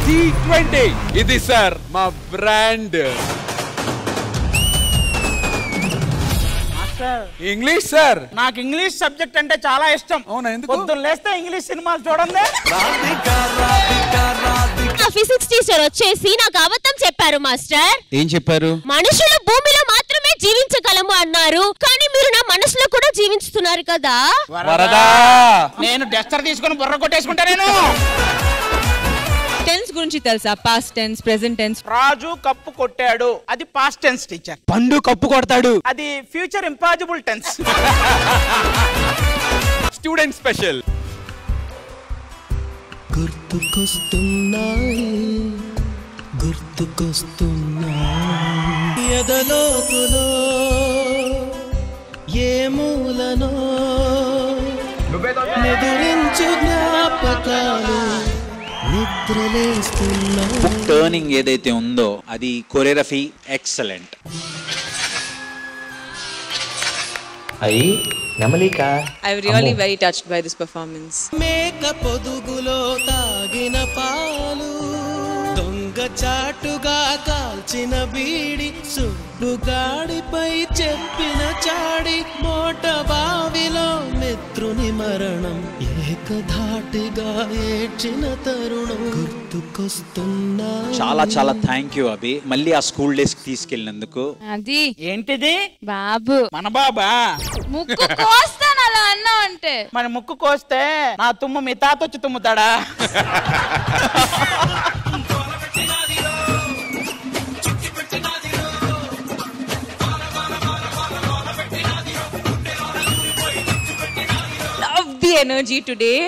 T20 ఇది sir మా brand. English sir, నాకు ఇంగ్లీష్ సబ్జెక్ట్ అంటే చాలా ఇష్టం. అవునా, ఎందుకు? పొద్దున్న లేస్తే ఇంగ్లీష్ సినిమాలు చూడండి. ఫిజిక్స్ టీచర్ వచ్చేసి నాకు అబద్ధం చెప్పారు మాస్టర్. ఏం చెప్పారు? మనుషులు భూమిలో మాత్రమే జీవించగలము అన్నారు, కానీ మీరు నా మనసులో కూడా జీవించుతున్నారు కదా. వరదా, నేను డస్టర్ తీసుకొని బుర్ర కొట్టేసుకుంటా. నేను టెన్స్ గురించి తెలుసా? Past tense, present tense. Raju cup కొట్టాడు, అది past tense teacher. Pandu cup కొడతాడు, అది future impossible tense. Student special. గుర్తుకొస్తున్నాయి ఎదలోతులో ఏ మూలనో నిదురించు జ్ఞాపకాలు నిద్రలేస్తున్నా. టర్నింగ్ ఏదైతే ఉందో అది కొరియోగ్రఫీ ఎక్సలెంట్. అయ్యి నమలిక. I'm really very touched by this performance. మేక పొదుగులో తాగిన పాలు, దొంగ చాటుగా కాల్చిన బీడి, సుబ్బుగాడిపై చెప్పిన చాడి, మోట బావిలో మిత్రుని మరణం, ఏకధాటిగా ఏడ్చిన తరుణం గుర్తుకొస్తున్నా. చాలా చాలా థ్యాంక్ యూ అభి, మళ్ళీ ఆ స్కూల్ డేస్ కి తీసుకెళ్ళినందుకు. అది ఏంటిది? బాబు మన బాబా ముక్కు కోస్తాను అలా అన్నా అంటే. మన ముక్కు కోస్తే నా తుమ్ము మీ తాత వచ్చి తుమ్ముతాడా? Love the energy today.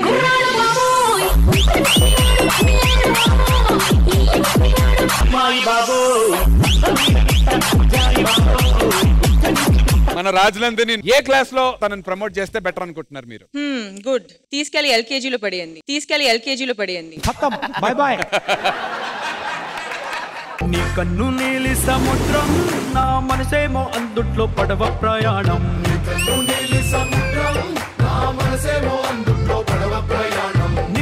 మన రాజులందరినీ ఏ క్లాస్ లో తనని ప్రమోట్ చేస్తే బెటర్ అనుకుంటున్నారు మీరు? గుడ్. తీసుకెళ్లి ఎల్కేజీలో పడేయండి. By by. నీ కన్ను నీలి సముద్రం, నా మనసేమో అందుట్లో పడవ ప్రయాణం.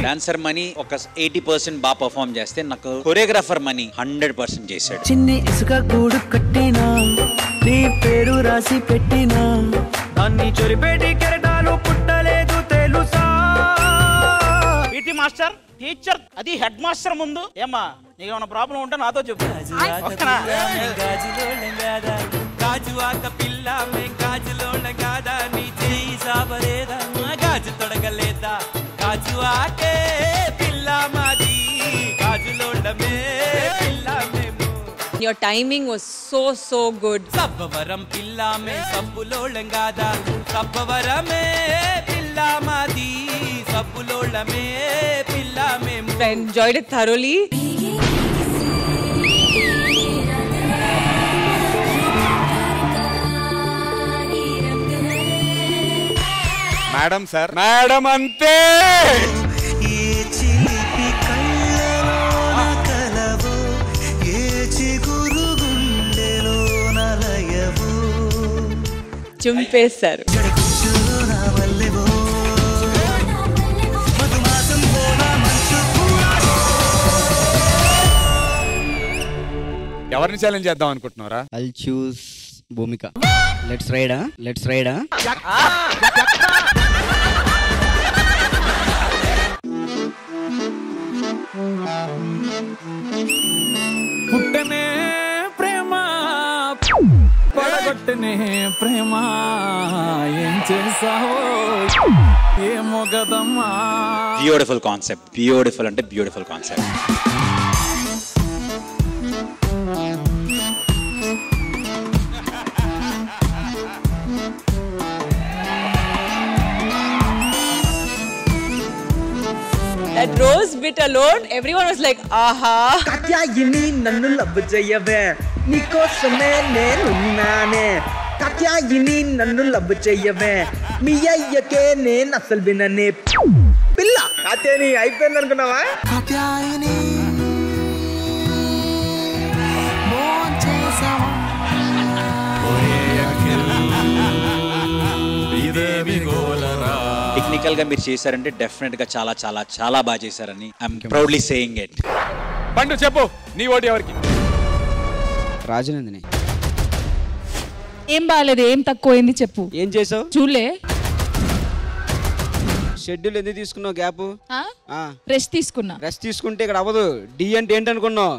డాన్సర్ మనీ ఒక 80% బాగా పర్ఫార్మ్ చేస్తే, నాకు కొరియోగ్రాఫర్ మనీ 100% చేశాడు. చిన్ని ఇసుక గూడు కట్టినా, నీ పేరు రాసి పెట్టినా, దాన్ని చొరిపేటి కెరటాలు పుట్టలేదు తెలుసా. పీటీ మాస్టర్, టీచర్, అది హెడ్ మాస్టర్ ముందు. ఏమ్మా నీకేమైనా ప్రాబ్లం ఉంటే నాతో చెప్పు. గాజు ఆక పిల్ల మే గాజులో గాదా, నీ చేయి సాబరేదా, గాజు తొడగలేదా, గాజు ఆకే పిల్ల మాది, గాజులోడమే పిల్ల మేము. Your timing was so good. Sabbavaram పిల్ల మే సబ్బులోళం గాదా, సబ్బవరమే పిల్ల మాది, సబ్బులోళమే పిల్ల మేము. I enjoyed it thoroughly. Madam sir, madam అంతే. ఏ చిలిపి కళ్ళలోన కలవో, ఏ చిగురు గుండెలో నలయవో, చుంపేశారు. జడకుంచులో నా వల్లెవో, మధుమాసం పోనా మంచు పూరావో. ఎవరిని ఛాలెంజ్ చేద్దాం అనుకుంటున్నారా? I'll choose Bhumika. Let's ride. పుట్టనే ప్రేమ, పడగొట్టనే ప్రేమ, ఏం చేసావో ఏమో కదమ్మా. బ్యూటిఫుల్ కాన్సెప్ట్, బ్యూటిఫుల్ అంటే beautiful concept. That rose bit alone, everyone was like, aha. Katyayani నన్ను లవ్ చెయ్యవే, నీకోసమే నేనున్నానే. కాత్యాయిని నన్ను లవ్ చెయ్యవే, మీ అయ్యకే నేను అసలు విననే. పిల్ల కాత్యాయని అయిపోయింది అనుకున్నావా? కాత్యాయని మోన్ చేసావా, టెక్నికల్ గా మీరు చేశారంటే డెఫినెట్ గా చాలా చాలా చాలా బాగా చేశారని ఐఎమ్ ప్రౌడ్లీ సేయింగ్ ఇట్. పండు చెప్పు నీ ఓటు ఎవరికి? రాజనందిని. ఏం బాగాలేదు, ఏం తక్కువైంది చెప్పు. ఏం చేసావు? చూలే. షెడ్యూల్ ఎందుకు తీసుకున్నావు గ్యాప్? రెస్ట్ తీసుకున్నా. రెస్ట్ తీసుకుంటే ఇక్కడ అవ్వదు. డి అంటే ఏంటనుకున్నావు?